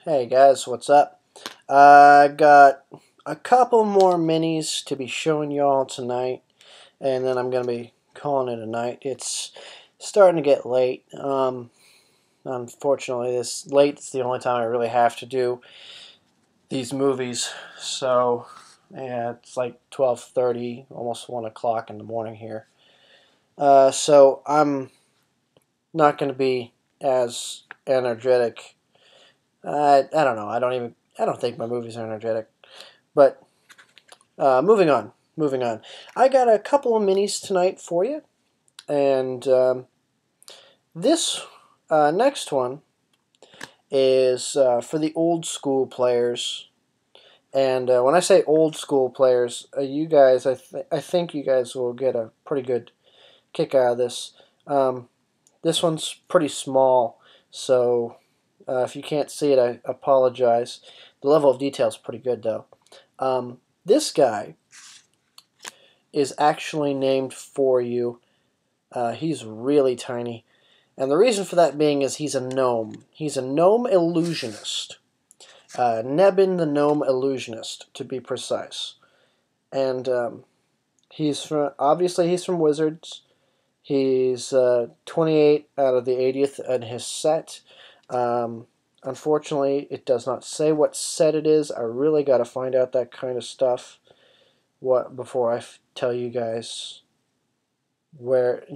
Hey guys, what's up? I got a couple more minis to be showing y'all tonight, and then I'm going to be calling it a night. It's starting to get late. Unfortunately, this late is the only time I really have to do these movies. So, yeah, it's like 12:30, almost 1 o'clock in the morning here. So I'm not going to be as energetic. I don't know. I don't think my movies are energetic. But moving on. Moving on. I got a couple of minis tonight for you. And this next one is for the old school players. And when I say old school players, you guys, I think you guys will get a pretty good kick out of this. This one's pretty small, so if you can't see it, I apologize. The level of detail is pretty good, though. This guy is actually named for you. He's really tiny. And the reason for that being is he's a gnome. He's a gnome illusionist. Nebin the gnome illusionist, to be precise. And obviously he's from Wizards. He's 28 out of the 80th in his set. Unfortunately, it does not say what set it is. I really got to find out that kind of stuff before I tell you guys where,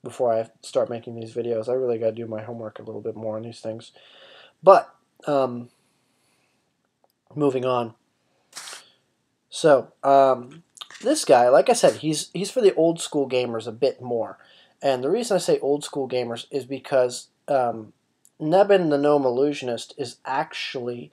before I start making these videos. I really got to do my homework a little bit more on these things. But moving on. So this guy, like I said, he's for the old school gamers a bit more. And the reason I say old school gamers is because Nebin the Gnome Illusionist is actually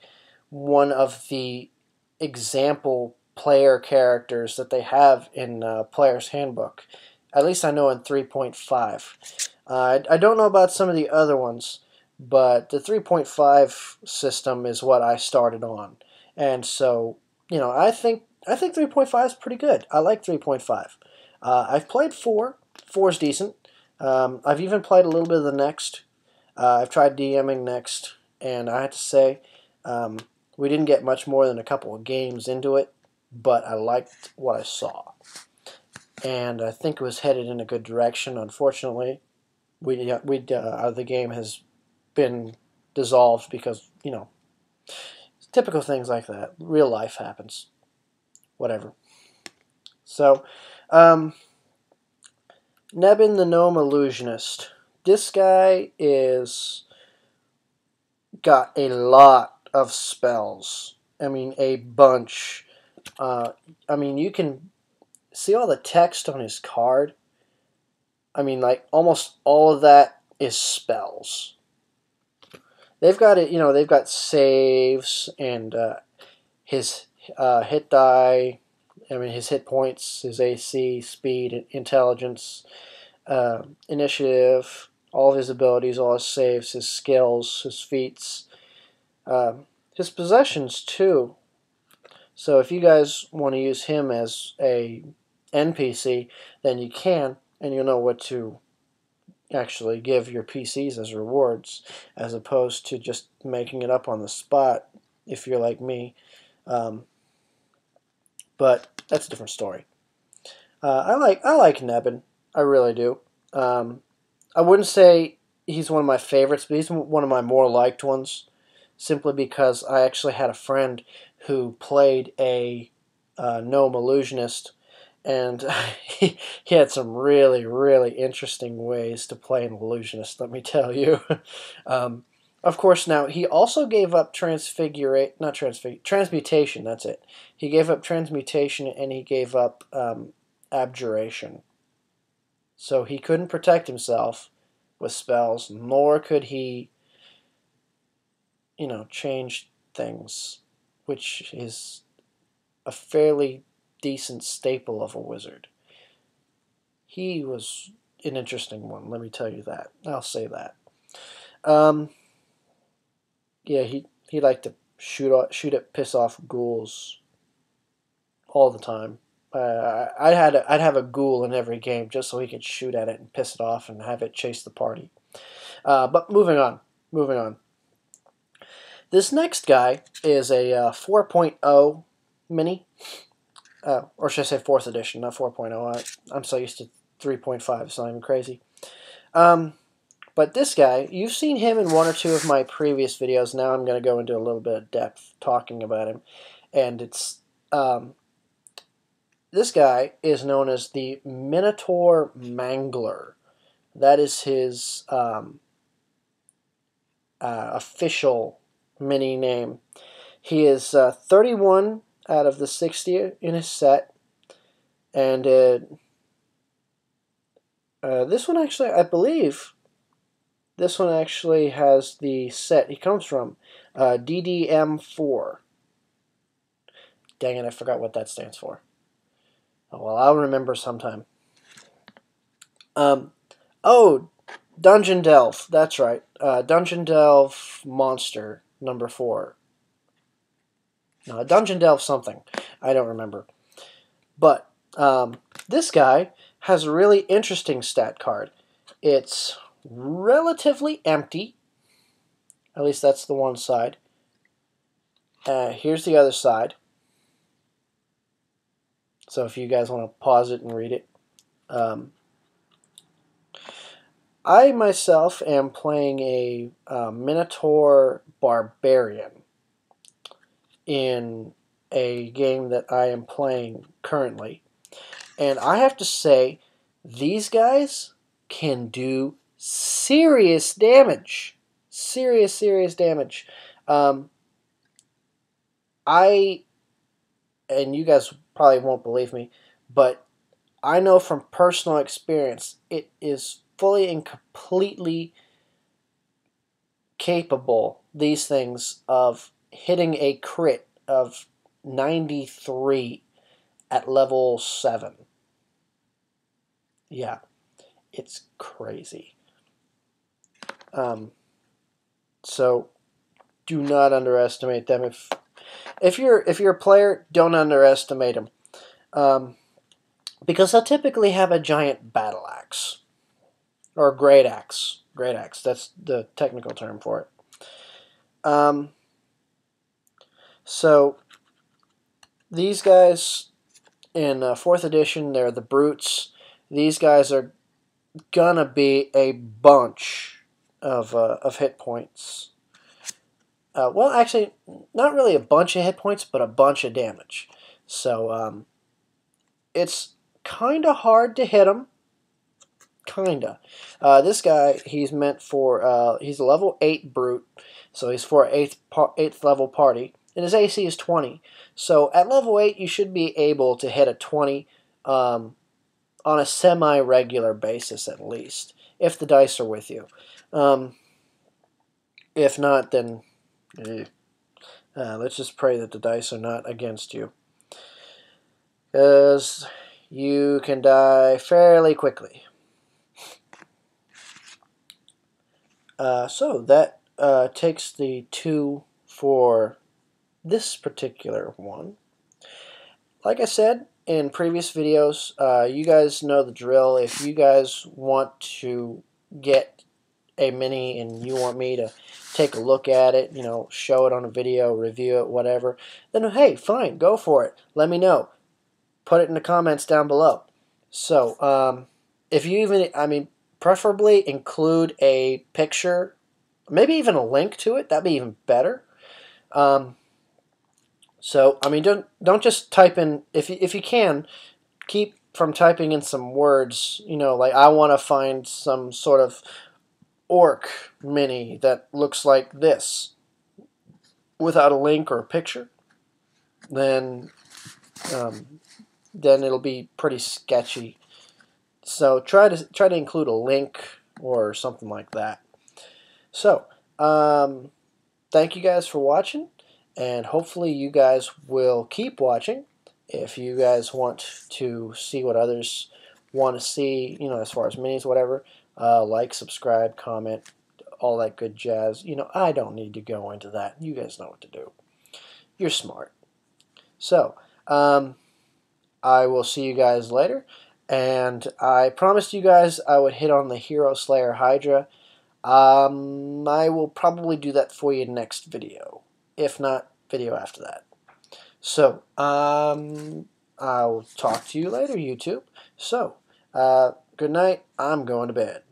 one of the example player characters that they have in Player's Handbook. At least I know in 3.5. I don't know about some of the other ones, but the 3.5 system is what I started on. And so, I think 3.5 is pretty good. I like 3.5. I've played 4. 4 is decent. I've even played a little bit of the Next. I've tried DMing Next, and I have to say, we didn't get much more than a couple of games into it, but I liked what I saw. And I think it was headed in a good direction. Unfortunately, the game has been dissolved because, typical things like that. Real life happens. Whatever. So, Nebin the Gnome Illusionist. This guy is got a lot of spells. I mean, a bunch. You can see all the text on his card. I mean, like, almost all of that is spells. They've got it, they've got saves and his hit die. I mean, his hit points, his AC, speed, intelligence, initiative, all of his abilities, all his saves, his skills, his feats, his possessions too. So if you guys want to use him as a NPC, then you can, and you'll know what to actually give your PCs as rewards, as opposed to just making it up on the spot if you're like me. But that's a different story. I like Nebin. I really do. I wouldn't say he's one of my favorites, but he's one of my more liked ones, simply because I actually had a friend who played a gnome illusionist, and he had some really, really interesting ways to play an illusionist, let me tell you. Of course, now, he also gave up transmutation, that's it. He gave up transmutation, and he gave up abjuration. So he couldn't protect himself with spells, nor could he, change things, which is a fairly decent staple of a wizard. He was an interesting one, let me tell you that. I'll say that. Yeah, he liked to shoot at piss off ghouls all the time. I'd have a ghoul in every game just so he could shoot at it and piss it off and have it chase the party. But moving on. This next guy is a 4.0 mini, or should I say 4th edition, not 4.0. I'm so used to 3.5, it's not even crazy. But this guy, you've seen him in one or two of my previous videos. Now I'm going to go into a little bit of depth talking about him. And it's this guy is known as the Minotaur Mangler. That is his official mini name. He is 31 out of the 60 in his set. And this one actually, I believe, this one actually has the set he comes from, DDM4. Dang it, I forgot what that stands for. Oh, well, I'll remember sometime. Oh, Dungeon Delve. That's right. Dungeon Delve Monster number 4. No, Dungeon Delve something. I don't remember. But this guy has a really interesting stat card. It's relatively empty. At least that's the one side. Here's the other side. So if you guys want to pause it and read it. I myself am playing a Minotaur Barbarian in a game that I am playing currently. And I have to say, these guys can do serious damage. Serious damage. And you guys probably won't believe me, but I know from personal experience, it is fully and completely capable, these things, of hitting a crit of 93 at level 7. Yeah, it's crazy. So do not underestimate them. If you're a player, don't underestimate them. Because they'll typically have a giant battle axe. Or great axe. Great axe. That's the technical term for it. So these guys in 4th edition, they're the brutes. These guys are gonna be a bunch of hit points. Well, actually, not really a bunch of hit points, but a bunch of damage. So it's kind of hard to hit them. Kinda. This guy, he's meant for, he's a level 8 brute, so he's for an 8th level party, and his AC is 20. So at level 8, you should be able to hit a 20 on a semi-regular basis at least, if the dice are with you. If not, then let's just pray that the dice are not against you, because you can die fairly quickly. So that takes the 2 for this particular one. Like I said in previous videos, you guys know the drill. If you guys want to get a mini and you want me to take a look at it, you know, show it on a video, review it, whatever, then hey, fine, go for it. Let me know. Put it in the comments down below. So, if you even, I mean, preferably include a picture, maybe even a link to it. That'd be even better. So I mean, don't just type in, if you can, keep from typing in some words. You know, like I want to find some sort of orc mini that looks like this, without a link or a picture. Then it'll be pretty sketchy. So try to include a link or something like that. So, thank you guys for watching, and hopefully you guys will keep watching. If you guys want to see what others want to see, you know, as far as minis, whatever, like, subscribe, comment, all that good jazz. You know, I don't need to go into that. You guys know what to do. You're smart. So, I will see you guys later. And I promised you guys I would hit on the Hero Slayer Hydra. I will probably do that for you next video. If not, video after that. So, I'll talk to you later, YouTube. So, good night. I'm going to bed.